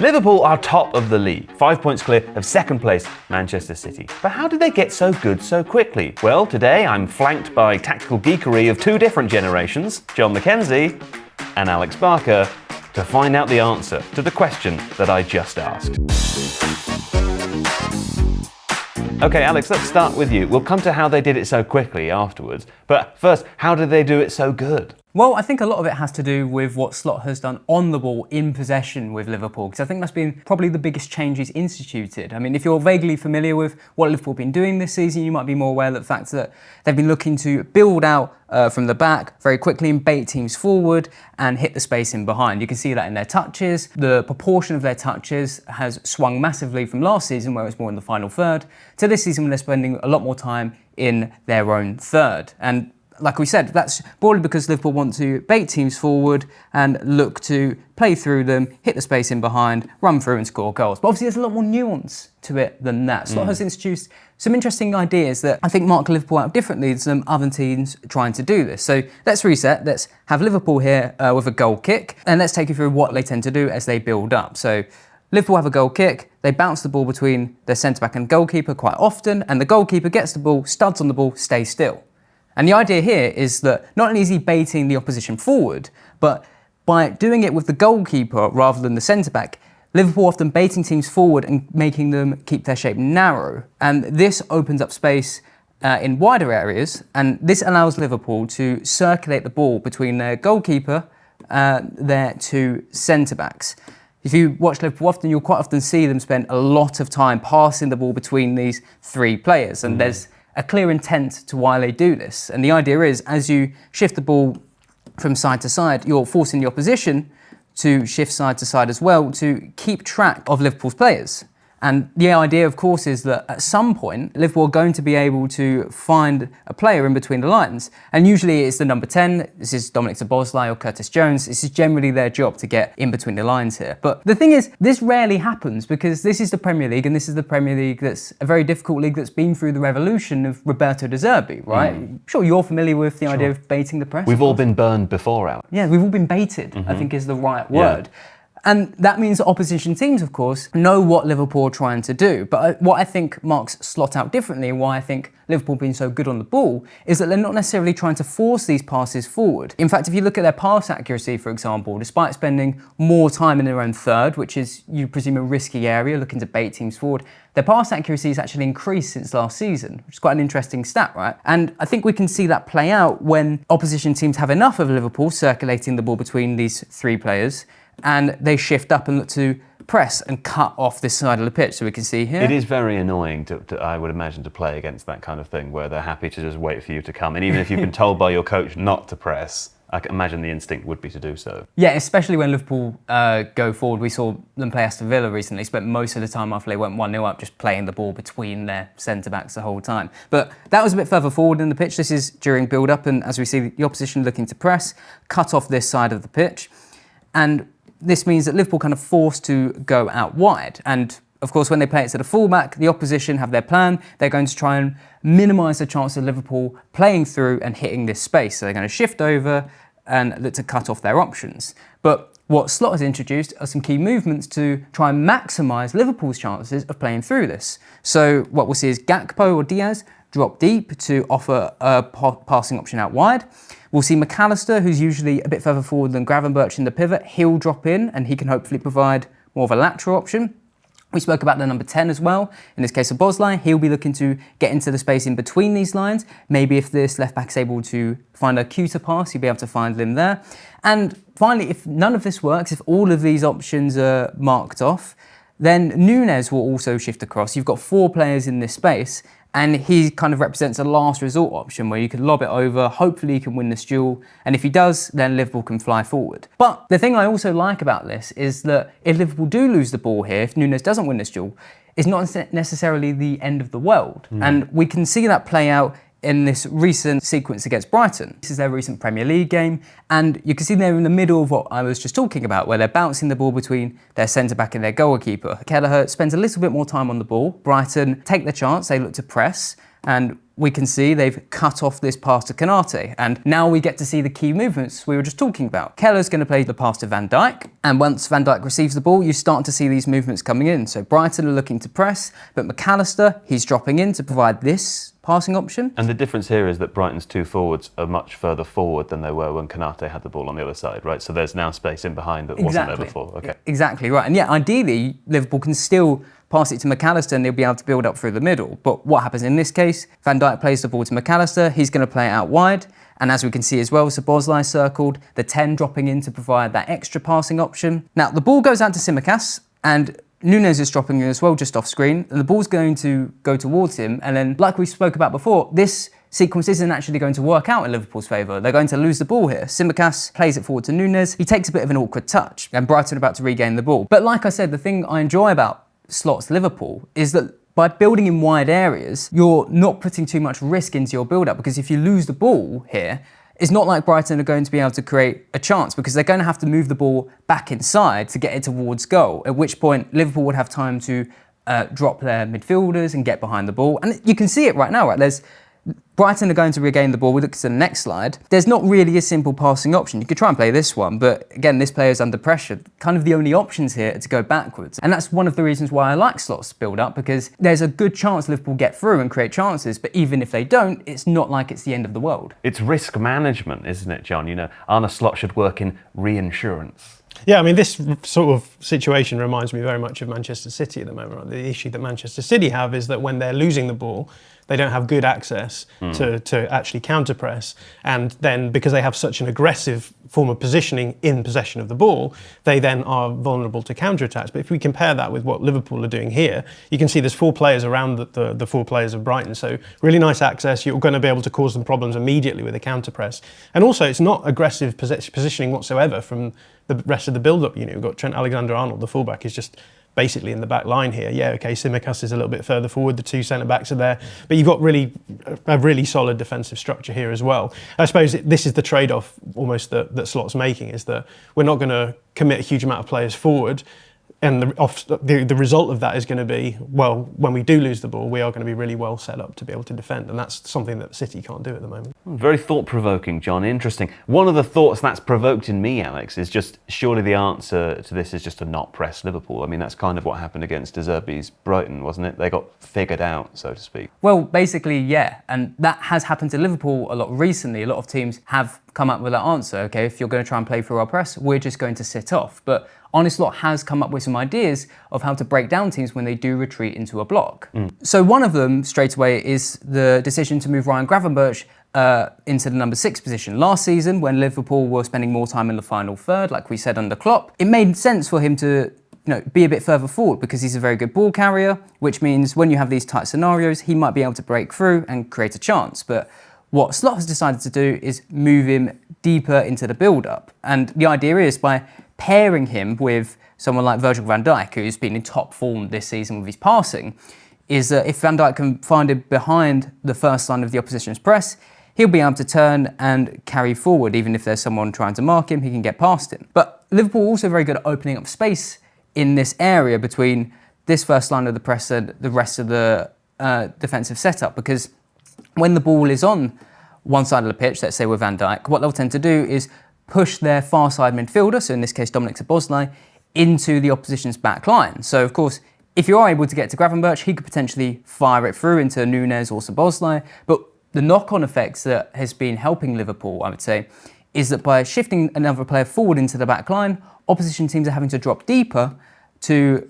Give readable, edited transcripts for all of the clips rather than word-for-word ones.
Liverpool are top of the league, 5 points clear of second place Manchester City. But how did they get so good so quickly? Well, today I'm flanked by tactical geekery of two different generations, Jon Mackenzie and Alex Barker, to find out the answer to the question that I just asked. Okay, Alex, let's start with you. We'll come to how they did it so quickly afterwards. But first, how did they do it so good? Well, I think a lot of it has to do with what Slot has done on the ball in possession with Liverpool, because I think that's been probably the biggest change he's instituted. I mean, if you're vaguely familiar with what Liverpool have been doing this season, you might be more aware of the fact that they've been looking to build out from the back very quickly and bait teams forward and hit the space in behind. You can see that in their touches. The proportion of their touches has swung massively from last season, where it was more in the final third, to this season when they're spending a lot more time in their own third. And like we said, that's broadly because Liverpool want to bait teams forward and look to play through them, hit the space in behind, run through and score goals. But obviously there's a lot more nuance to it than that. Slot has introduced some interesting ideas that I think mark Liverpool out differently than some other teams trying to do this. So let's reset. Let's have Liverpool here with a goal kick, and let's take you through what they tend to do as they build up. So Liverpool have a goal kick, they bounce the ball between their centre-back and goalkeeper quite often, and the goalkeeper gets the ball, studs on the ball, stays still. And the idea here is that not only is he baiting the opposition forward, but by doing it with the goalkeeper rather than the centre-back, Liverpool often baiting teams forward and making them keep their shape narrow. And this opens up space in wider areas, and this allows Liverpool to circulate the ball between their goalkeeper and their two centre-backs. If you watch Liverpool often, you'll quite often see them spend a lot of time passing the ball between these three players, and there's a clear intent to why they do this. And the idea is, as you shift the ball from side to side, you're forcing the opposition to shift side to side as well to keep track of Liverpool's players. And the idea, of course, is that at some point, Liverpool are going to be able to find a player in between the lines. And usually it's the number 10, this is Dominic Szoboszlai or Curtis Jones. This is generally their job to get in between the lines here. But the thing is, this rarely happens because this is the Premier League, and this is the Premier League that's a very difficult league that's been through the revolution of Roberto De Zerbi, right? I'm sure you're familiar with the idea of baiting the press. We've all been burned before, Alex. Yeah, we've all been baited, I think is the right word. And that means that opposition teams, of course, know what Liverpool are trying to do. But what I think marks Slot out differently, and why I think Liverpool being so good on the ball, is that they're not necessarily trying to force these passes forward. In fact, if you look at their pass accuracy, for example, despite spending more time in their own third, which is, you presume, a risky area, looking to bait teams forward, their pass accuracy has actually increased since last season, which is quite an interesting stat, right? And I think we can see that play out when opposition teams have enough of Liverpool circulating the ball between these three players, and they shift up and look to press and cut off this side of the pitch. So we can see here. It is very annoying, I would imagine, to play against that kind of thing, where they're happy to just wait for you to come. And even if you've been told by your coach not to press, I can imagine the instinct would be to do so. Yeah, especially when Liverpool go forward. We saw them play Aston Villa recently, spent most of the time after they went 1-0 up just playing the ball between their centre-backs the whole time. But that was a bit further forward in the pitch. This is during build-up, and as we see the opposition looking to press, cut off this side of the pitch. And this means that Liverpool kind of forced to go out wide. And of course, when they play it to the fullback, the opposition have their plan. They're going to try and minimise the chance of Liverpool playing through and hitting this space. So they're going to shift over and look to cut off their options. But what Slot has introduced are some key movements to try and maximise Liverpool's chances of playing through this. So what we'll see is Gakpo or Diaz drop deep to offer a passing option out wide. We'll see McAllister, who's usually a bit further forward than Gravenberch in the pivot. He'll drop in and he can hopefully provide more of a lateral option. We spoke about the number 10 as well. In this case of Szoboszlai, he'll be looking to get into the space in between these lines. Maybe if this left back is able to find a cuter pass, he'll be able to find him there. And finally, if none of this works, if all of these options are marked off, then Núñez will also shift across. You've got 4 players in this space, and he kind of represents a last resort option where you can lob it over, hopefully he can win this duel, and if he does, then Liverpool can fly forward. But the thing I also like about this is that if Liverpool do lose the ball here, if Núñez doesn't win this duel, it's not necessarily the end of the world. And we can see that play out in this recent sequence against Brighton. This is their recent Premier League game, and you can see they're in the middle of what I was just talking about, where they're bouncing the ball between their centre-back and their goalkeeper. Kelleher spends a little bit more time on the ball. Brighton take the chance, they look to press, and we can see they've cut off this pass to Konate, and now we get to see the key movements we were just talking about. Keller's going to play the pass to Van Dijk, and once Van Dijk receives the ball, you start to see these movements coming in. So Brighton are looking to press, but McAllister, he's dropping in to provide this passing option. And the difference here is that Brighton's two forwards are much further forward than they were when Konate had the ball on the other side, right? So there's now space in behind that wasn't there before. Okay. Exactly right. And yeah, ideally, Liverpool can still pass it to McAllister and they'll be able to build up through the middle. But what happens in this case, Van Dijk plays the ball to McAllister, he's going to play it out wide. And as we can see as well, Szoboszlai circled, the 10 dropping in to provide that extra passing option. Now, the ball goes out to Tsimikas, and Núñez is dropping in as well, just off screen. And the ball's going to go towards him. And then, like we spoke about before, this sequence isn't actually going to work out in Liverpool's favour. They're going to lose the ball here. Tsimikas plays it forward to Núñez. He takes a bit of an awkward touch, and Brighton are about to regain the ball. But like I said, the thing I enjoy about Slot's Liverpool is that by building in wide areas, you're not putting too much risk into your build-up, because if you lose the ball here, it's not like Brighton are going to be able to create a chance, because they're going to have to move the ball back inside to get it towards goal, at which point Liverpool would have time to drop their midfielders and get behind the ball. And you can see it right now, right? Brighton are going to regain the ball. We look at the next slide. There's not really a simple passing option. You could try and play this one, but again, this player is under pressure. Kind of the only options here are to go backwards. And that's one of the reasons why I like Slot's build-up, because there's a good chance Liverpool get through and create chances, but even if they don't, it's not like it's the end of the world. It's risk management, isn't it, Jon? You know, Arne Slot should work in reinsurance. Yeah, I mean, this sort of situation reminds me very much of Manchester City at the moment. Right? The issue that Manchester City have is that when they're losing the ball, they don't have good access to actually counter-press. And then because they have such an aggressive form of positioning in possession of the ball, they then are vulnerable to counter-attacks. But if we compare that with what Liverpool are doing here, you can see there's 4 players around the 4 players of Brighton. So really nice access. You're going to be able to cause them problems immediately with a counter-press. And also, it's not aggressive positioning whatsoever from the rest of the build-up. You know, we've got Trent Alexander-Arnold, the fullback, is just basically in the back line here. Yeah, okay, Tsimikas is a little bit further forward, the 2 centre-backs are there, but you've got a really solid defensive structure here as well. I suppose this is the trade-off almost that Slot's making, is that we're not going to commit a huge amount of players forward, and the result of that is going to be, well, when we do lose the ball, we are going to be really well set up to be able to defend, and that's something that City can't do at the moment. Very thought-provoking, Jon. Interesting. One of the thoughts that's provoked in me, Alex, is just surely the answer to this is just to not press Liverpool. I mean, that's kind of what happened against De Zerbi's Brighton, wasn't it? They got figured out, so to speak. Well, basically, yeah, and that has happened to Liverpool a lot recently. A lot of teams have come up with that answer. Okay, if you're going to try and play through our press, we're just going to sit off. But Arne Slot has come up with some ideas of how to break down teams when they do retreat into a block. So one of them, straight away, is the decision to move Ryan Gravenberch into the number 6 position. Last season, when Liverpool were spending more time in the final third, like we said under Klopp, it made sense for him to be a bit further forward, because he's a very good ball carrier, which means when you have these tight scenarios, he might be able to break through and create a chance. But what Slot has decided to do is move him deeper into the build-up. And the idea is, by pairing him with someone like Virgil van Dijk, who's been in top form this season with his passing, is that if Van Dijk can find him behind the first line of the opposition's press, he'll be able to turn and carry forward. Even if there's someone trying to mark him, he can get past him. But Liverpool are also very good at opening up space in this area between this first line of the press and the rest of the defensive setup, because when the ball is on one side of the pitch, let's say with Van Dijk, what they'll tend to do is push their far side midfielder, so in this case Dominic Szoboszlai, into the opposition's back line. So of course, if you are able to get to Gravenberch, he could potentially fire it through into Núñez or Szoboszlai. But the knock-on effects that has been helping Liverpool, I would say, is that by shifting another player forward into the back line, opposition teams are having to drop deeper to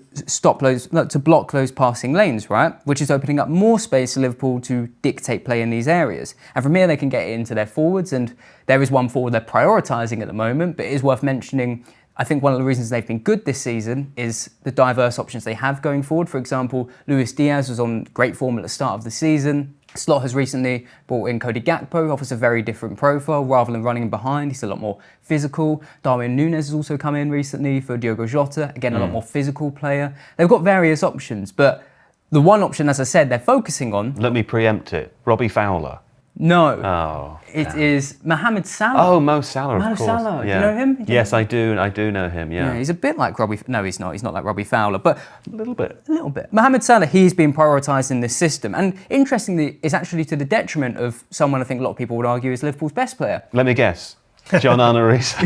block those passing lanes, right? Which is opening up more space for Liverpool to dictate play in these areas. And from here, they can get it into their forwards, and there is one forward they're prioritising at the moment, but it is worth mentioning, I think one of the reasons they've been good this season is the diverse options they have going forward. For example, Luis Diaz was on great form at the start of the season. Slot has recently brought in Cody Gakpo, offers a very different profile. Rather than running behind, he's a lot more physical. Darwin Núñez has also come in recently for Diogo Jota, again, a lot more physical player. They've got various options, but the one option, as I said, they're focusing on... Let me preempt it. Robbie Fowler. No. Oh. It is Mohamed Salah. Oh, Mo Salah, of course. Mo Salah. Yeah. Do you know him? Yes, I do. I do know him, yeah. He's a bit like Robbie... No, he's not. He's not like Robbie Fowler, but... A little bit. A little bit. Mohamed Salah, he's been prioritised in this system. And interestingly, it's actually to the detriment of someone I think a lot of people would argue is Liverpool's best player. Let me guess. John Arne Slot.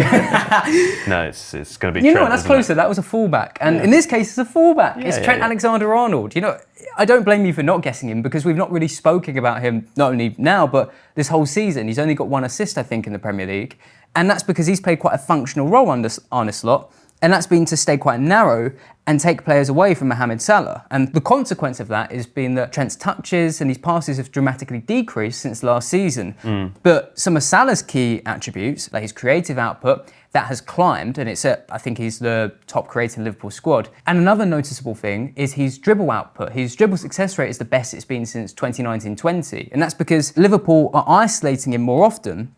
No, it's going to be You Trent, know what, that's closer. That was a fullback. And in this case, it's a fullback. It's Trent Alexander-Arnold. You know, I don't blame you for not guessing him because we've not really spoken about him, not only now, but this whole season. He's only got 1 assist, I think, in the Premier League. And that's because he's played quite a functional role under Arne Slot. And that's been to stay quite narrow and take players away from Mohamed Salah. And the consequence of that has been that Trent's touches and his passes have dramatically decreased since last season. But some of Salah's key attributes, like his creative output, that has climbed, and I think he's the top creator in Liverpool squad. And another noticeable thing is his dribble output. His dribble success rate is the best it's been since 2019-20. And that's because Liverpool are isolating him more often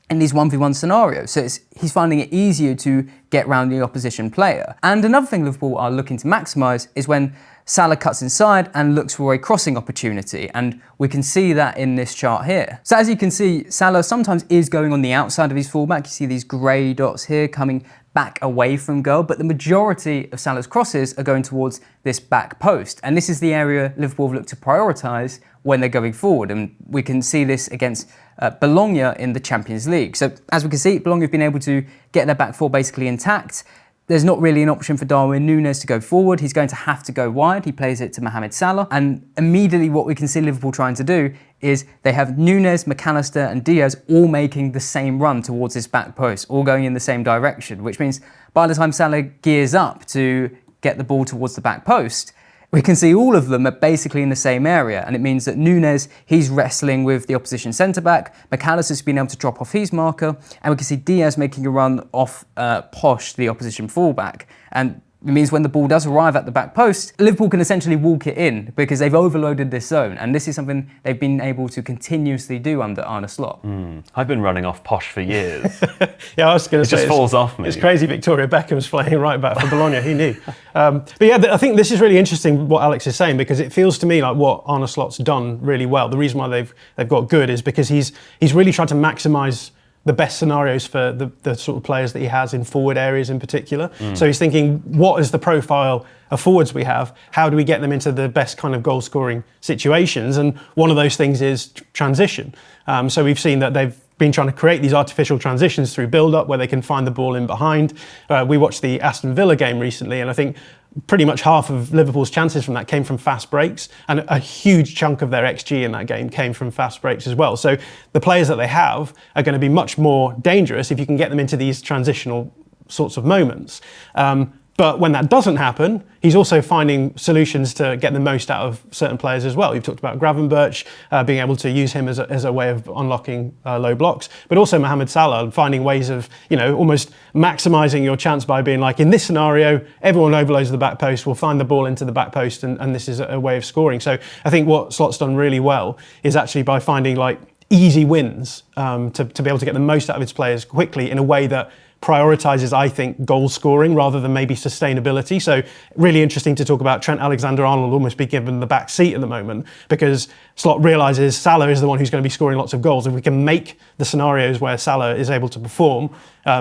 in these 1v1 scenarios. So he's finding it easier to get round the opposition player. And another thing Liverpool are looking to maximise is when Salah cuts inside and looks for a crossing opportunity. And we can see that in this chart here. So as you can see, Salah sometimes is going on the outside of his fullback. You see these grey dots here coming back away from goal, but the majority of Salah's crosses are going towards this back post. And this is the area Liverpool have looked to prioritise when they're going forward. And we can see this against Bologna in the Champions League. So as we can see, Bologna have been able to get their back four basically intact. There's not really an option for Darwin Núñez to go forward. He's going to have to go wide. He plays it to Mohamed Salah. And immediately what we can see Liverpool trying to do is they have Núñez, McAllister and Diaz all making the same run towards this back post, all going in the same direction, which means by the time Salah gears up to get the ball towards the back post, we can see all of them are basically in the same area. And it means that Núñez, he's wrestling with the opposition centre-back. McAllister's been able to drop off his marker. And we can see Diaz making a run off Posh, the opposition fullback. And it means when the ball does arrive at the back post, Liverpool can essentially walk it in because they've overloaded this zone. And this is something they've been able to continuously do under Arne Slot. I've been running off Posh for years. Yeah, I was going to say, it just falls off me. It's crazy Victoria Beckham's playing right back for Bologna, who knew? But yeah, I think this is really interesting what Alex is saying, because it feels to me like what Arne Slot's done really well. The reason why they've got good is because he's really tried to maximise the best scenarios for the sort of players that he has in forward areas in particular. So he's thinking, what is the profile of forwards we have? How do we get them into the best kind of goal scoring situations? And one of those things is transition. So we've seen that they've been trying to create these artificial transitions through build-up where they can find the ball in behind. We watched the Aston Villa game recently, and I think pretty much half of Liverpool's chances from that came from fast breaks, and a huge chunk of their XG in that game came from fast breaks as well. So the players that they have are going to be much more dangerous if you can get them into these transitional sorts of moments. But when that doesn't happen, he's also finding solutions to get the most out of certain players as well. You've talked about Gravenberch, being able to use him as a way of unlocking low blocks, but also Mohamed Salah finding ways of, almost maximising your chance by being like, in this scenario, everyone overloads the back post, will find the ball into the back post, and this is a way of scoring. So I think what Slot's done really well is actually by finding like easy wins to be able to get the most out of its players quickly in a way that prioritises, I think, goal scoring rather than maybe sustainability. So really interesting to talk about Trent Alexander-Arnold almost be given the back seat at the moment, because Slot realises Salah is the one who's going to be scoring lots of goals. If we can make the scenarios where Salah is able to perform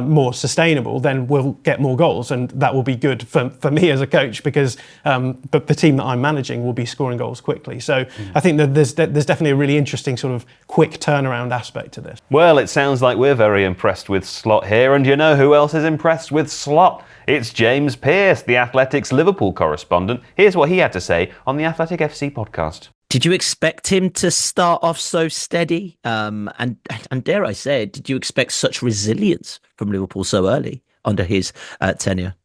more sustainable, then we'll get more goals, and that will be good for me as a coach, because but the team that I'm managing will be scoring goals quickly. So I think that there's definitely a really interesting sort of quick turnaround aspect to this. Well, it sounds like we're very impressed with Slot here, and you know who else is impressed with Slot? It's James Pearce, the Athletics Liverpool correspondent. Here's what he had to say on the Athletic FC podcast. Did you expect him to start off so steady? And dare I say it, did you expect such resilience from Liverpool so early under his tenure?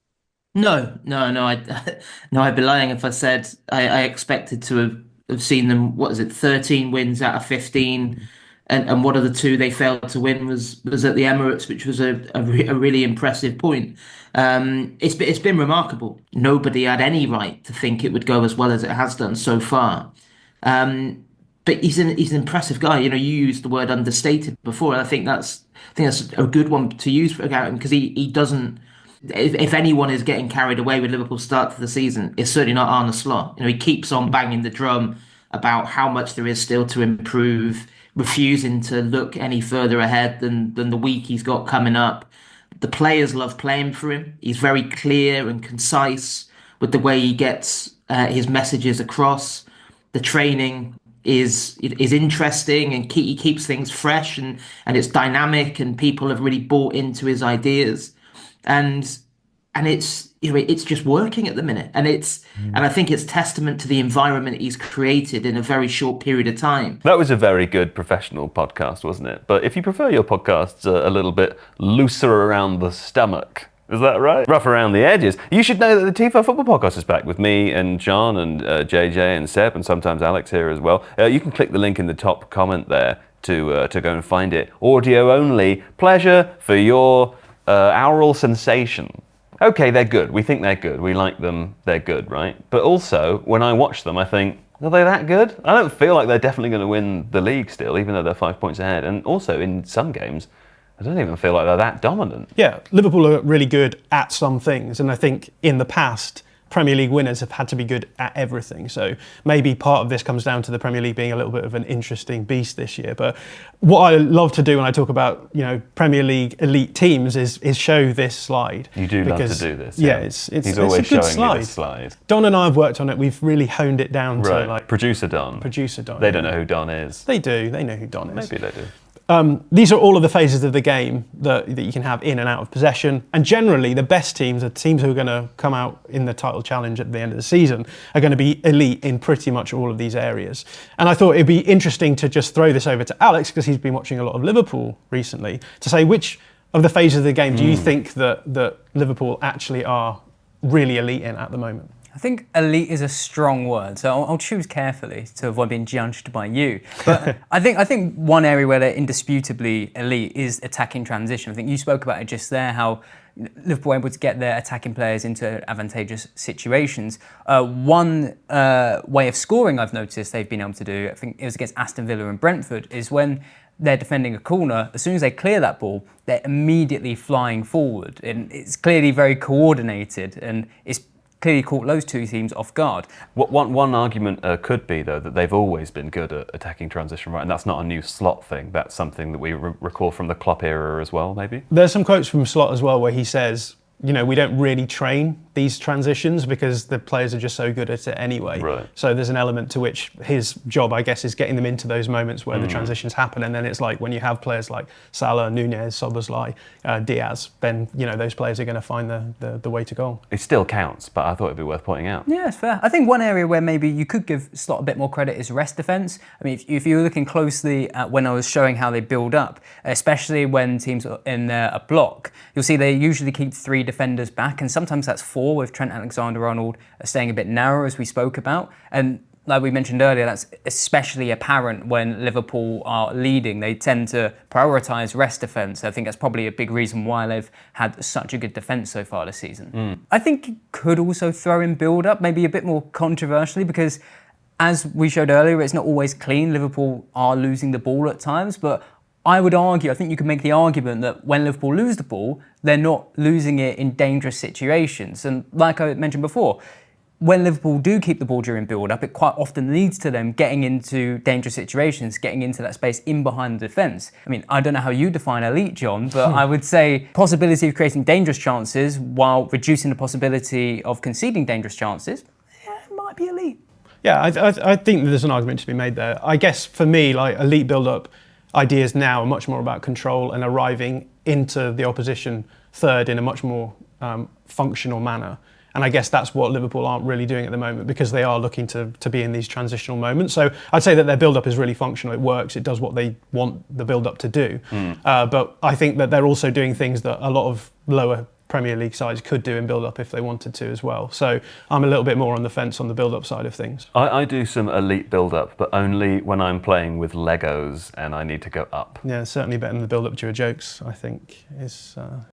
No. I'd be lying if I said I expected to have seen them, 13 wins out of 15. And one of the two they failed to win was at the Emirates, which was a really impressive point. It's been remarkable. Nobody had any right to think it would go as well as it has done so far. But he's an impressive guy. You used the word understated before. And I think that's a good one to use for him, because he doesn't. If anyone is getting carried away with Liverpool's start to the season, it's certainly not Arne Slot. He keeps on banging the drum about how much there is still to improve. refusing to look any further ahead than the week he's got coming up. The players love playing for him. He's very clear and concise with the way he gets his messages across. The training is interesting, and he keeps things fresh, and it's dynamic, and people have really bought into his ideas, and it's it's just working at the minute, and I think it's testament to the environment he's created in a very short period of time. That was a very good professional podcast, wasn't it? But if you prefer your podcasts a little bit looser around the stomach, is that right? Rough around the edges. You should know that the Tifo Football Podcast is back with me and John and JJ and Seb and sometimes Alex here as well. You can click the link in the top comment there to go and find it. Audio only. Pleasure for your aural sensation. Okay, they're good. We think they're good. We like them. They're good, right? But also, when I watch them, I think, are they that good? I don't feel like they're definitely going to win the league still, even though they're 5 points ahead. And also, in some games, I don't even feel like they're that dominant. Yeah, Liverpool are really good at some things, and I think in the past, Premier League winners have had to be good at everything. So maybe part of this comes down to the Premier League being a little bit of an interesting beast this year. But what I love to do when I talk about Premier League elite teams is show this slide. You do love to do this. Yeah, it's always a good showing me this slide. Don and I have worked on it. We've really honed it down to like Producer Don. They don't know who Don is. They do. They know who Don is. Maybe they do. These are all of the phases of the game that you can have in and out of possession. And generally, the best teams, the teams who are going to come out in the title challenge at the end of the season, are going to be elite in pretty much all of these areas. And I thought it'd be interesting to just throw this over to Alex, because he's been watching a lot of Liverpool recently, to say which of the phases of the game do you think that Liverpool actually are really elite in at the moment? I think elite is a strong word, so I'll choose carefully to avoid being judged by you. But I think one area where they're indisputably elite is attacking transition. I think you spoke about it just there, how Liverpool were able to get their attacking players into advantageous situations. One way of scoring I've noticed they've been able to do, I think it was against Aston Villa and Brentford, is when they're defending a corner, as soon as they clear that ball, they're immediately flying forward. And it's clearly very coordinated, and it's clearly caught those two teams off guard. One argument could be, though, that they've always been good at attacking transition, right? And that's not a new Slot thing. That's something that we recall from the Klopp era as well, maybe? There's some quotes from Slot as well where he says, we don't really train these transitions because the players are just so good at it anyway. Right. So there's an element to which his job, I guess, is getting them into those moments where the transitions happen. And then it's like when you have players like Salah, Nunez, Szoboszlai, Diaz, then those players are going to find the way to goal. It still counts, but I thought it'd be worth pointing out. Yeah, it's fair. I think one area where maybe you could give Slot a bit more credit is rest defence. I mean, if you were looking closely at when I was showing how they build up, especially when teams are in a block, you'll see they usually keep 3 defenders back, and sometimes that's 4 with Trent Alexander-Arnold staying a bit narrow, as we spoke about. And like we mentioned earlier, that's especially apparent when Liverpool are leading. They tend to prioritise rest defence. I think that's probably a big reason why they've had such a good defence so far this season. I think you could also throw in build-up, maybe a bit more controversially, because as we showed earlier, it's not always clean. Liverpool are losing the ball at times, but I would argue, I think you could make the argument that when Liverpool lose the ball, they're not losing it in dangerous situations. And like I mentioned before, when Liverpool do keep the ball during build-up, it quite often leads to them getting into dangerous situations, getting into that space in behind the defence. I mean, I don't know how you define elite, John, but I would say possibility of creating dangerous chances while reducing the possibility of conceding dangerous chances, it might be elite. Yeah, I think there's an argument to be made there. I guess for me, like elite build-up ideas now are much more about control and arriving into the opposition third in a much more functional manner. And I guess that's what Liverpool aren't really doing at the moment, because they are looking to be in these transitional moments. So I'd say that their build-up is really functional. It works. It does what they want the build-up to do. But I think that they're also doing things that a lot of lower Premier League sides could do in build-up if they wanted to as well. So I'm a little bit more on the fence on the build-up side of things. I do some elite build-up, but only when I'm playing with Legos and I need to go up. Yeah, certainly better than the build-up to your jokes, I think.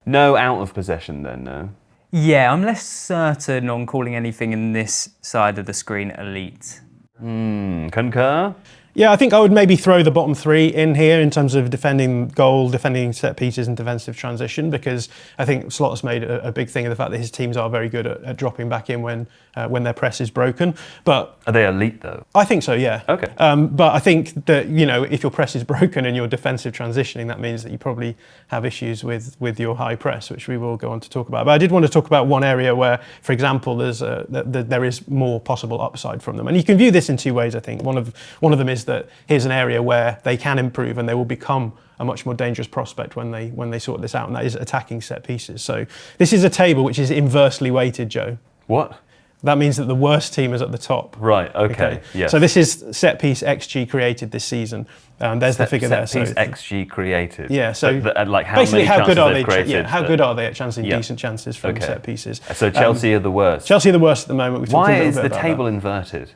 No out of possession then, no? Yeah, I'm less certain on calling anything in this side of the screen elite. Concur? Yeah, I think I would maybe throw the bottom three in here in terms of defending goal, defending set pieces and defensive transition, because I think Slot has made a big thing of the fact that his teams are very good at dropping back in when their press is broken. But are they elite though? I think so, yeah. Okay. But I think that, if your press is broken and you're defensive transitioning, that means that you probably have issues with your high press, which we will go on to talk about. But I did want to talk about one area where, for example, there is more possible upside from them. And you can view this in two ways, I think. One of them is that here's an area where they can improve and they will become a much more dangerous prospect when they sort this out, and that is attacking set pieces. So this is a table which is inversely weighted, Joe. What? That means that the worst team is at the top. Right, okay. Yes. So this is set piece XG created this season. There's the figure there. Set piece XG created. Yeah, so like how basically many how good chances are they've they? created. Yeah, how good are they at chancing Yeah. decent chances from set pieces? So Chelsea are the worst. Chelsea are the worst at the moment. We've talked Why a little is bit the about table that. inverted?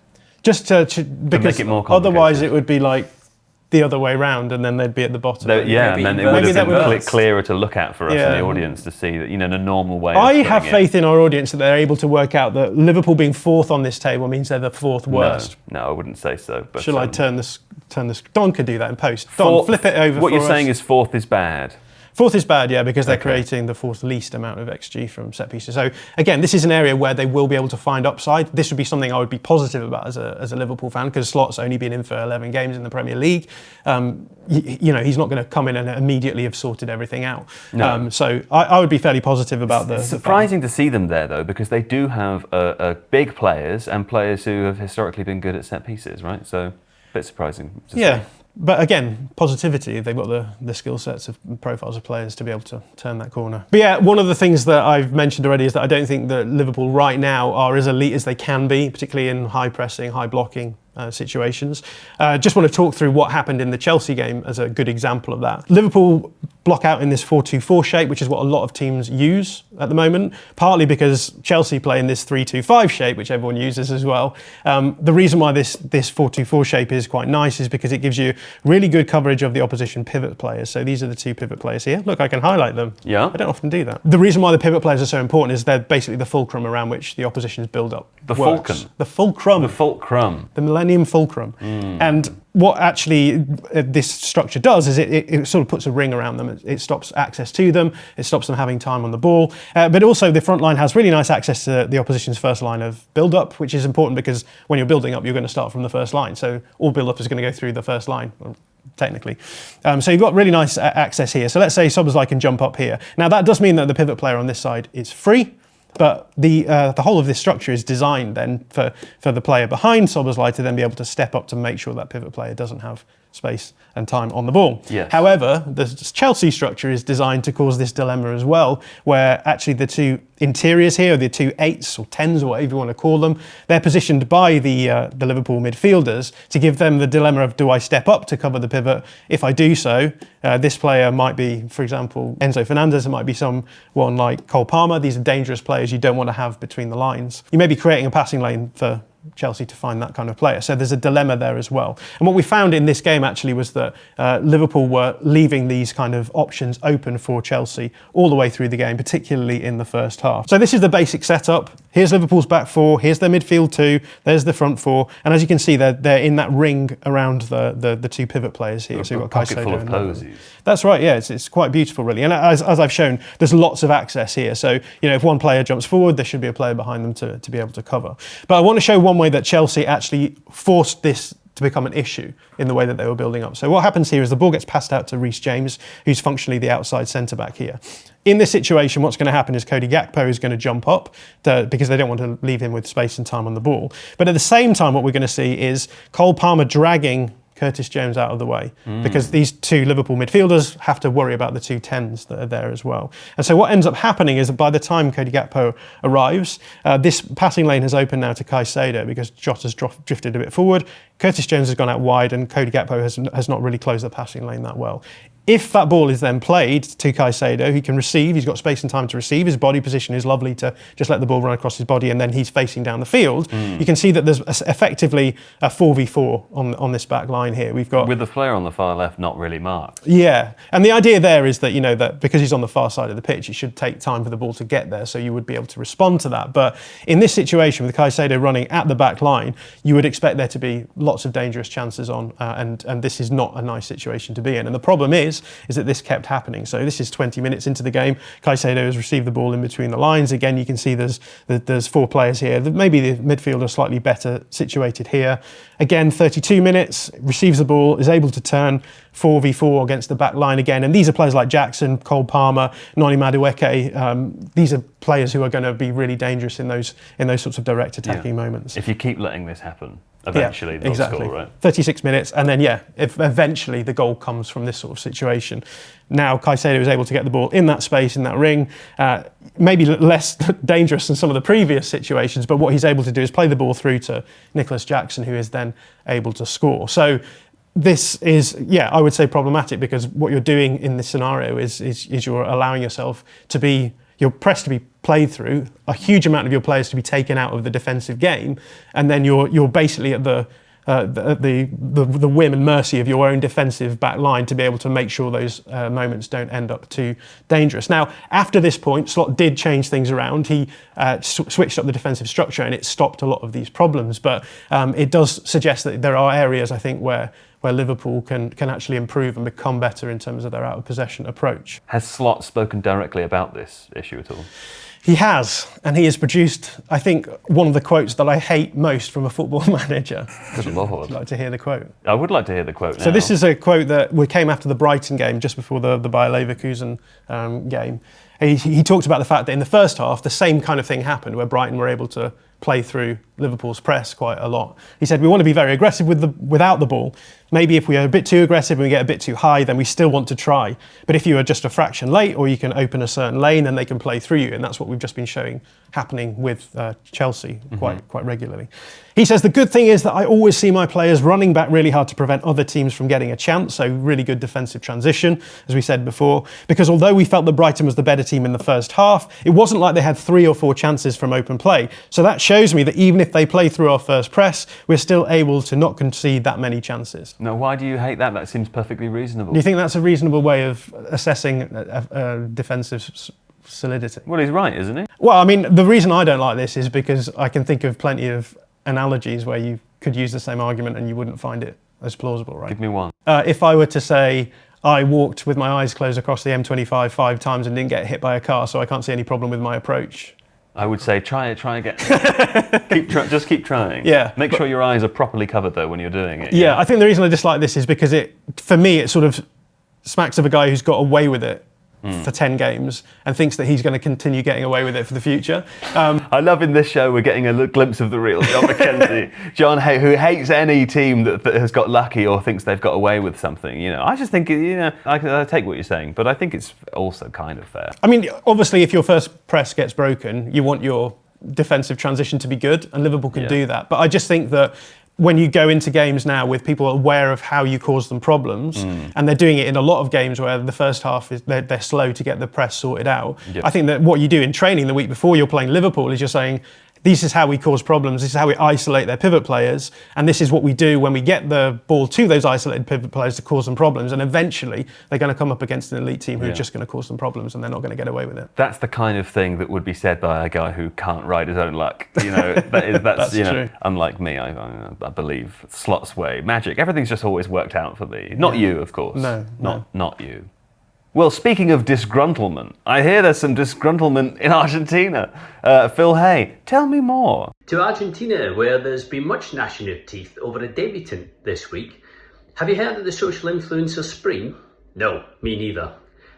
Just because make it more complicated. otherwise it would be like the other way round, and then they'd be at the bottom. Yeah, and then it would maybe have that been would- clearer to look at for us in Yeah. the audience to see that, in a normal way. I of have putting it. faith in our audience that they're able to work out that Liverpool being fourth on this table means they're the fourth worst. No, I wouldn't say so. But Shall I turn this? Don could do that in post. Don, fourth- flip it over. What for you're us. saying is fourth is bad. Fourth is bad, yeah, because they're Okay. creating the fourth least amount of XG from set pieces. So again, this is an area where they will be able to find upside. This would be something I would be positive about as a Liverpool fan, because Slot's only been in for 11 games in the Premier League. He's not going to come in and immediately have sorted everything out. No. So I would be fairly positive about It's surprising to see them there, though, because they do have big players and players who have historically been good at set pieces, right? So a bit surprising to see. But again, positivity, they've got the skill sets of profiles of players to be able to turn that corner. But yeah, one of the things that I've mentioned already is that I don't think that Liverpool right now are as elite as they can be, particularly in high pressing, high blocking situations. Just want to talk through what happened in the Chelsea game as a good example of that. Liverpool block out in this 4-2-4 shape, which is what a lot of teams use at the moment, partly because Chelsea play in this 3-2-5 shape, which everyone uses as well. The reason why this 4-2-4 shape is quite nice is because it gives you really good coverage of the opposition pivot players. So these are the two pivot players here. Look, I can highlight them. Yeah. I don't often do that. The reason why the pivot players are so important is they're basically the fulcrum around which the opposition's build-up The works. fulcrum? The fulcrum. The fulcrum. The Millennium Fulcrum. And what actually this structure does is it sort of puts a ring around them. It stops access to them. It stops them having time on the ball. But also the front line has really nice access to the opposition's first line of build-up, which is important because when you're building up, you're going to start from the first line. So all build-up is going to go through the first line, technically. So you've got really nice access here. So let's say Szoboszlai can jump up here. Now that does mean that the pivot player on this side is free. But the whole of this structure is designed then for the player behind Szoboszlai to then be able to step up to make sure that pivot player doesn't have space and time on the ball. Yes. However, the Chelsea structure is designed to cause this dilemma as well, where actually the two interiors here, the two 8s or 10s or whatever you want to call them, they're positioned by the Liverpool midfielders to give them the dilemma of, do I step up to cover the pivot? If I do so, this player might be, for example, Enzo Fernandez, it might be someone like Cole Palmer. These are dangerous players you don't want to have between the lines. You may be creating a passing lane for Chelsea to find that kind of player. So there's a dilemma there as well. And what we found in this game actually was that Liverpool were leaving these kind of options open for Chelsea all the way through the game, particularly in the first half. So this is the basic setup. Here's Liverpool's back four, here's their midfield two, there's the front four. And as you can see, they're in that ring around the two pivot players here. So you've got pocket Caicedo full of and posies. That's right, yeah, it's quite beautiful really. And as I've shown, there's lots of access here. So, if one player jumps forward, there should be a player behind them to be able to cover. But I want to show one way that Chelsea actually forced this to become an issue in the way that they were building up. So what happens here is the ball gets passed out to Reece James, who's functionally the outside centre-back here. In this situation, what's going to happen is Cody Gakpo is going to jump up because they don't want to leave him with space and time on the ball. But at the same time, what we're going to see is Cole Palmer dragging Curtis Jones out of the way because these two Liverpool midfielders have to worry about the two 10s that are there as well. And so what ends up happening is that by the time Cody Gakpo arrives, this passing lane has opened now to Caicedo because Jota's drifted a bit forward. Curtis Jones has gone out wide and Cody Gakpo has not really closed the passing lane that well. If that ball is then played to Caicedo, he can receive, he's got space and time to receive, his body position is lovely to just let the ball run across his body, and then he's facing down the field. You can see that there's effectively a 4v4 on this back line here. We've got... With the player on the far left not really marked. Yeah, and the idea there is that, that because he's on the far side of the pitch, it should take time for the ball to get there, so you would be able to respond to that. But in this situation, with Caicedo running at the back line, you would expect there to be lots of dangerous chances on, and this is not a nice situation to be in. And the problem is that this kept happening. So this is 20 minutes into the game. Caicedo has received the ball in between the lines. Again, you can see there's 4 players here. Maybe the midfield are slightly better situated here. Again, 32 minutes, receives the ball, is able to turn 4v4 against the back line again. And these are players like Jackson, Cole Palmer, Noni Madueke. These are players who are going to be really dangerous in those sorts of direct attacking moments. If you keep letting this happen, eventually they'll exactly. score, right? 36 minutes, and then if eventually the goal comes from this sort of situation. Now Caicedo is able to get the ball in that space, in that ring, maybe less dangerous than some of the previous situations, but what he's able to do is play the ball through to Nicholas Jackson, who is then able to score. So this is, I would say problematic, because what you're doing in this scenario is you're allowing yourself to be, your press to be played through, a huge amount of your players to be taken out of the defensive game, and then you're basically at the whim and mercy of your own defensive back line to be able to make sure those moments don't end up too dangerous. Now, after this point, Slot did change things around. He switched up the defensive structure, and it stopped a lot of these problems. But it does suggest that there are areas, I think, where Liverpool can actually improve and become better in terms of their out of possession approach. Has Slot spoken directly about this issue at all? He has, and he has produced, I think, one of the quotes that I hate most from a football manager. Good Lord. Would you like to hear the quote? I would like to hear the quote now. So this is a quote that came after the Brighton game, just before the Bayer Leverkusen game. He talked about the fact that in the first half, the same kind of thing happened, where Brighton were able to play through Liverpool's press quite a lot. He said, we want to be very aggressive without the ball. Maybe if we are a bit too aggressive and we get a bit too high, then we still want to try. But if you are just a fraction late, or you can open a certain lane, then they can play through you. And that's what we've just been showing happening with Chelsea quite regularly. He says, the good thing is that I always see my players running back really hard to prevent other teams from getting a chance. So really good defensive transition, as we said before. Because although we felt that Brighton was the better team in the first half, it wasn't like they had 3 or 4 chances from open play. So that shows me that even if they play through our first press, we're still able to not concede that many chances. Now, why do you hate that? That seems perfectly reasonable. Do you think that's a reasonable way of assessing defensive solidity? Well, he's right, isn't he? Well, I mean, the reason I don't like this is because I can think of plenty of analogies where you could use the same argument and you wouldn't find it as plausible, right? Give me one. If I were to say, I walked with my eyes closed across the M25 5 times and didn't get hit by a car, so I can't see any problem with my approach. I would say try again. Just keep trying. Yeah. Make sure your eyes are properly covered though when you're doing it. Yeah, I think the reason I dislike this is because for me, it sort of smacks of a guy who's got away with it for 10 games and thinks that he's going to continue getting away with it for the future. I love in this show we're getting a glimpse of the real Jon Mackenzie. Jon, who hates any team that has got lucky or thinks they've got away with something. I just think, I take what you're saying, but I think it's also kind of fair. I mean, obviously, if your first press gets broken, you want your defensive transition to be good, and Liverpool can do that. But I just think that when you go into games now with people aware of how you cause them problems, and they're doing it in a lot of games where the first half is they're slow to get the press sorted out. Yep. I think that what you do in training the week before you're playing Liverpool is you're saying, this is how we cause problems, this is how we isolate their pivot players, and this is what we do when we get the ball to those isolated pivot players to cause them problems, and eventually they're going to come up against an elite team who are just going to cause them problems and they're not going to get away with it. That's the kind of thing that would be said by a guy who can't ride his own luck. That's true. Unlike me, I believe Slot's way. Magic, everything's just always worked out for me. Not you, of course. No. Not you. Well, speaking of disgruntlement, I hear there's some disgruntlement in Argentina. Phil Hay, tell me more. To Argentina, where there's been much gnashing of teeth over a debutant this week. Have you heard of the social influencer Spring? No, me neither.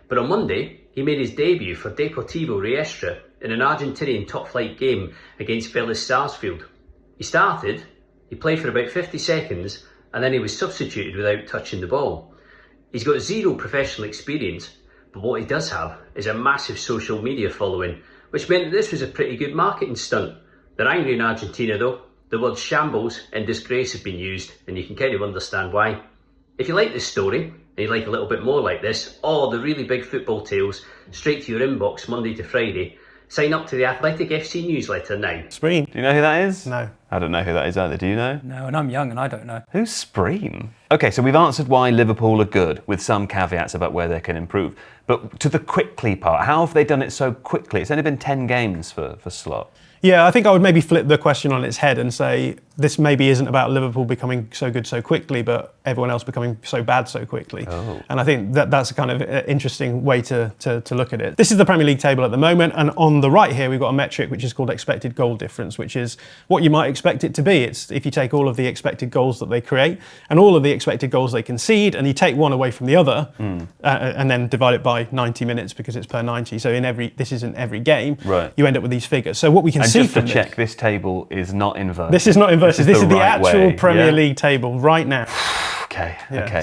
But on Monday, he made his debut for Deportivo Riestra in an Argentinian top-flight game against Vélez Sarsfield. He started, he played for about 50 seconds, and then he was substituted without touching the ball. He's got 0 professional experience, but what he does have is a massive social media following, which meant that this was a pretty good marketing stunt. They're angry in Argentina though. The words shambles and disgrace have been used, and you can kind of understand why. If you like this story, and you'd like a little bit more like this, or the really big football tales straight to your inbox Monday to Friday, sign up to the Athletic FC newsletter now. Spreen. Do you know who that is? No. I don't know who that is either. Do you know? No, and I'm young and I don't know. Who's Spreen? Okay, so we've answered why Liverpool are good, with some caveats about where they can improve. But to the quickly part, how have they done it so quickly? It's only been 10 games for Slot. Yeah, I think I would maybe flip the question on its head and say this maybe isn't about Liverpool becoming so good so quickly, but everyone else becoming so bad so quickly. Oh. And I think that's a kind of interesting way to look at it. This is the Premier League table at the moment, and on the right here we've got a metric which is called expected goal difference, which is what you might expect it to be. It's if you take all of the expected goals that they create and all of the expected goals they concede, and you take one away from the other, and then divide it by 90 minutes because it's per 90. So this isn't every game. Right. You end up with these figures. So what we can And see just to from check, this table is not inverted. this is not inverted. This is the right actual way, Premier yeah? League table right now. Okay,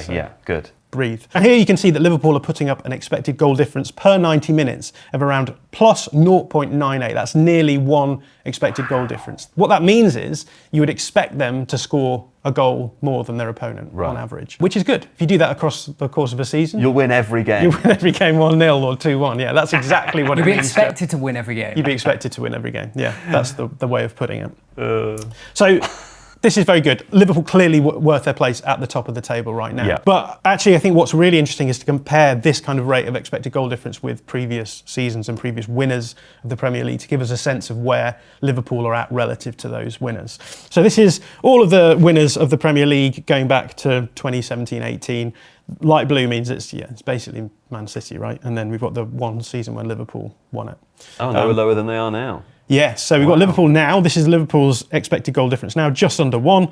so- good. Breathe. And here you can see that Liverpool are putting up an expected goal difference per 90 minutes of around plus 0.98. That's nearly one expected goal difference. What that means is you would expect them to score a goal more than their opponent on average, which is good. If you do that across the course of a season, You'll win every game. you'll win every game 1-0 or 2-1. Yeah, that's exactly what it You'd be means. expected to win every game. You'd be expected to win every game. Yeah, that's the way of putting it. So this is very good. Liverpool clearly worth their place at the top of the table right now. Yeah. But actually, I think what's really interesting is to compare this kind of rate of expected goal difference with previous seasons and previous winners of the Premier League to give us a sense of where Liverpool are at relative to those winners. So this is all of the winners of the Premier League going back to 2017-18. Light blue means it's basically Man City, right? And then we've got the one season when Liverpool won it. Oh, they were lower than they are now. Yes, so we've got Liverpool now. This is Liverpool's expected goal difference now, just under 1.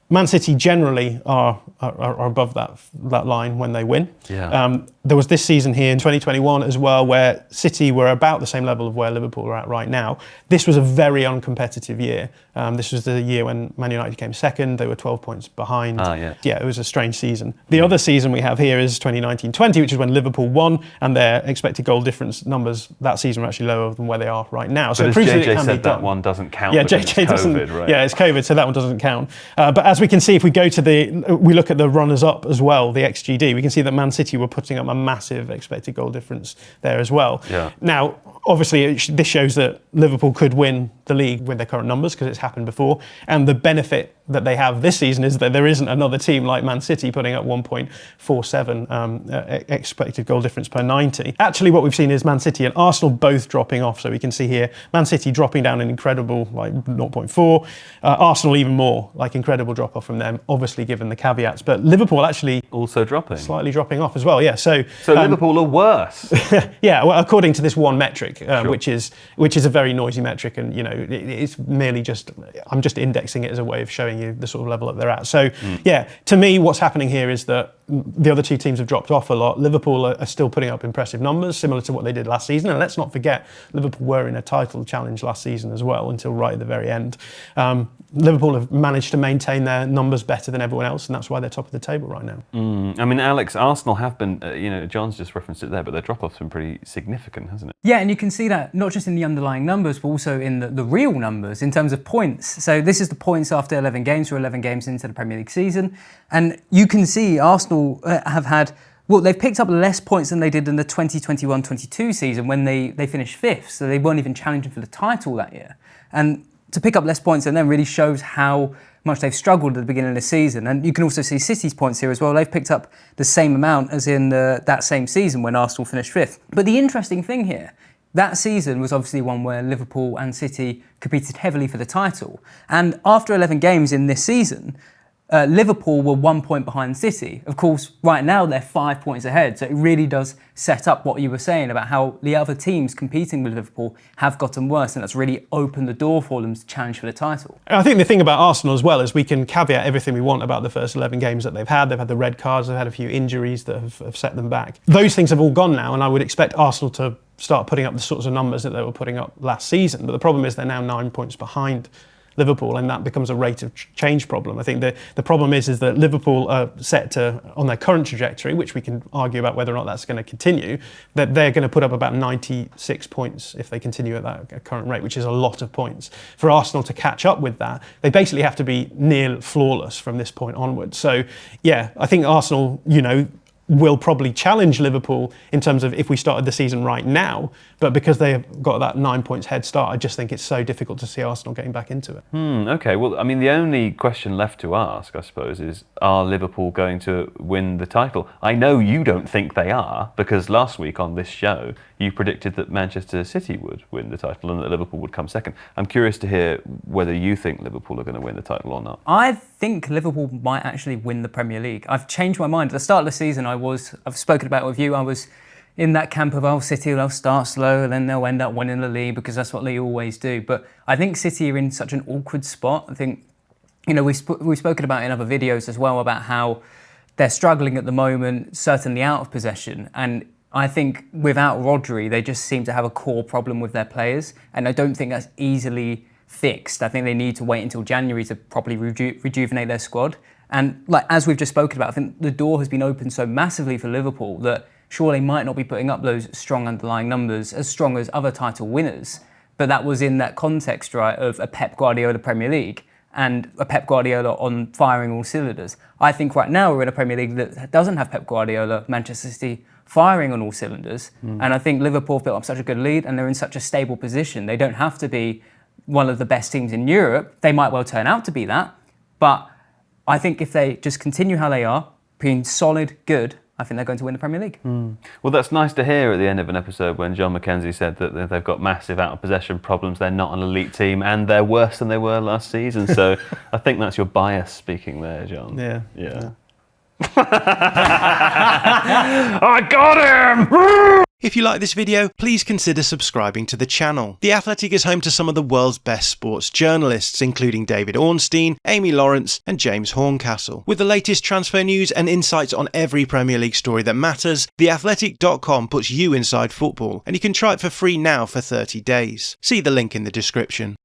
Man City generally are above that line when they win. Yeah. There was this season here in 2021 as well where City were about the same level of where Liverpool are at right now. This was a very uncompetitive year. This was the year when Man United came second. They were 12 points behind. Yeah, it was a strange season. The other season we have here is 2019-20, which is when Liverpool won, and their expected goal difference numbers that season were actually lower than where they are right now. So But it as proves that it JJ can be said, that done. one doesn't count. Yeah, because JJ it's doesn't. COVID, right? Yeah, it's COVID, so that one doesn't count. But as we can see, if we go to we look at the runners-up as well, the XGD, we can see that Man City were putting up a massive expected goal difference there as well. Yeah. Now, obviously, this shows that Liverpool could win the league with their current numbers because it's happened before. And the benefit that they have this season is that there isn't another team like Man City putting up 1.47 expected goal difference per 90. Actually, what we've seen is Man City and Arsenal both dropping off. So we can see here, Man City dropping down an incredible 0.4. Arsenal even more, incredible drop off from them, obviously given the caveats. But Liverpool actually Also dropping. slightly dropping off as well. Yeah. So Liverpool are worse. yeah, well, according to this one metric, which is a very noisy metric, and it's merely I'm just indexing it as a way of showing you the sort of level that they're at. So yeah, to me, what's happening here is that the other two teams have dropped off a lot. Liverpool are still putting up impressive numbers, similar to what they did last season. And let's not forget, Liverpool were in a title challenge last season as well, until right at the very end. Liverpool have managed to maintain their numbers better than everyone else, and that's why they're top of the table right now. I mean, Alex, Arsenal have been, John's just referenced it there, but their drop-off's been pretty significant, hasn't it? Yeah, and you can see that not just in the underlying numbers, but also in the real numbers in terms of points. So this is the points after 11 games, or 11 games into the Premier League season. And you can see Arsenal have had, they've picked up less points than they did in the 2021-22 season when they finished 5th. So they weren't even challenging for the title that year. And to pick up less points and then really shows how much they've struggled at the beginning of the season. And you can also see City's points here as well. They've picked up the same amount as in that same season when Arsenal finished 5th. But the interesting thing here, that season was obviously one where Liverpool and City competed heavily for the title. And after 11 games in this season, Liverpool were 1 point behind City. Of course, right now they're 5 points ahead. So it really does set up what you were saying about how the other teams competing with Liverpool have gotten worse, and that's really opened the door for them to challenge for the title. I think the thing about Arsenal as well is we can caveat everything we want about the first 11 games that they've had. They've had the red cards, they've had a few injuries that have set them back. Those things have all gone now, and I would expect Arsenal to start putting up the sorts of numbers that they were putting up last season. But the problem is they're now 9 points behind Liverpool, and that becomes a rate of change problem. I think the problem is that Liverpool are set to, on their current trajectory, which we can argue about whether or not that's going to continue, that they're going to put up about 96 points if they continue at that current rate, which is a lot of points. For Arsenal to catch up with that, they basically have to be near flawless from this point onwards. So yeah, I think Arsenal, will probably challenge Liverpool in terms of if we started the season right now, but because they've got that 9 points head start, I just think it's so difficult to see Arsenal getting back into it. Okay, well, I mean, the only question left to ask, I suppose, is are Liverpool going to win the title? I know you don't think they are, because last week on this show, you predicted that Manchester City would win the title and that Liverpool would come second. I'm curious to hear whether you think Liverpool are going to win the title or not. I think Liverpool might actually win the Premier League. I've changed my mind. At the start of the season, I've spoken about it with you, I was in that camp of, City will start slow and then they'll end up winning the league because that's what they always do. But I think City are in such an awkward spot. I think, we've spoken about in other videos as well about how they're struggling at the moment, certainly out of possession. And I think without Rodri, they just seem to have a core problem with their players. And I don't think that's easily fixed. I think they need to wait until January to properly rejuvenate their squad. And as we've just spoken about, I think the door has been opened so massively for Liverpool that sure they might not be putting up those strong underlying numbers as strong as other title winners. But that was in that context, right, of a Pep Guardiola Premier League and a Pep Guardiola on firing all cylinders. I think right now we're in a Premier League that doesn't have Pep Guardiola, Manchester City firing on all cylinders. And I think Liverpool have built up such a good lead and they're in such a stable position. They don't have to be one of the best teams in Europe. They might well turn out to be that. But I think if they just continue how they are, being solid, good, I think they're going to win the Premier League. Well, that's nice to hear at the end of an episode when Jon Mackenzie said that they've got massive out-of-possession problems, they're not an elite team, and they're worse than they were last season. So I think that's your bias speaking there, Jon. Yeah. I got him! If you like this video, please consider subscribing to the channel. The Athletic is home to some of the world's best sports journalists, including David Ornstein, Amy Lawrence, and James Horncastle. With the latest transfer news and insights on every Premier League story that matters, theathletic.com puts you inside football, and you can try it for free now for 30 days. See the link in the description.